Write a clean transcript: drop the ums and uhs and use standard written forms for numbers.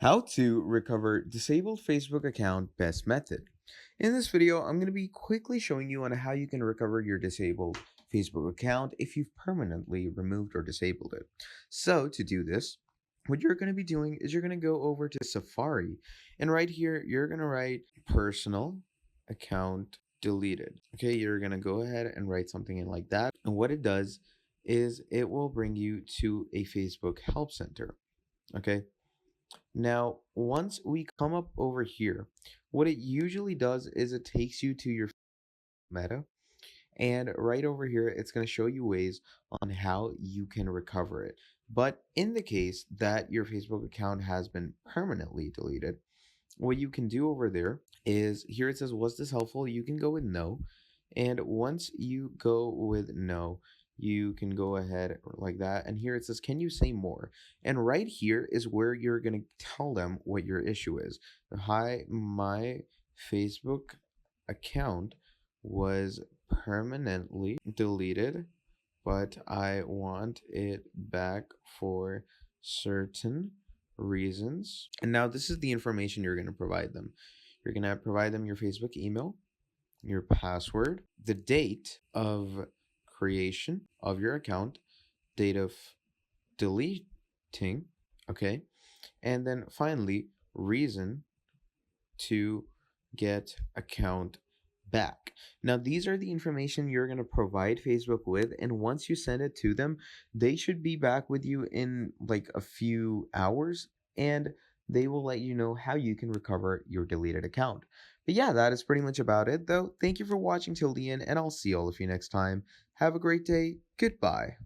How to recover disabled Facebook account best method. In this video, I'm going to be quickly showing you on how you can recover your disabled Facebook account if you've permanently removed or disabled it. So to do this, what you're going to be doing is you're going to go over to Safari, and right here, you're going to write personal account deleted. Okay, you're going to go ahead and write something in like that. And what it does is it will bring you to a Facebook help center. Okay, now, once we come up over here, what it usually does is it takes you to your meta, and right over here, it's going to show you ways on how you can recover it. But in the case that your Facebook account has been permanently deleted, what you can do over there is here it says, was this helpful? You can go with no. And once you go with no, you can go ahead like that. And here it says, can you say more? And right here is where you're going to tell them what your issue is. Hi, my Facebook account was permanently deleted, but I want it back for certain reasons. And now this is the information you're going to provide them. You're going to provide them your Facebook email, your password, the date of creation of your account, date of deleting, okay? And then finally, reason to get account back. Now, these are the information you're going to provide Facebook with, and once you send it to them, they should be back with you in like a few hours, and they will let you know how you can recover your deleted account. But yeah, that is pretty much about it, though. Thank you for watching till the end, and I'll see all of you next time. Have a great day. Goodbye.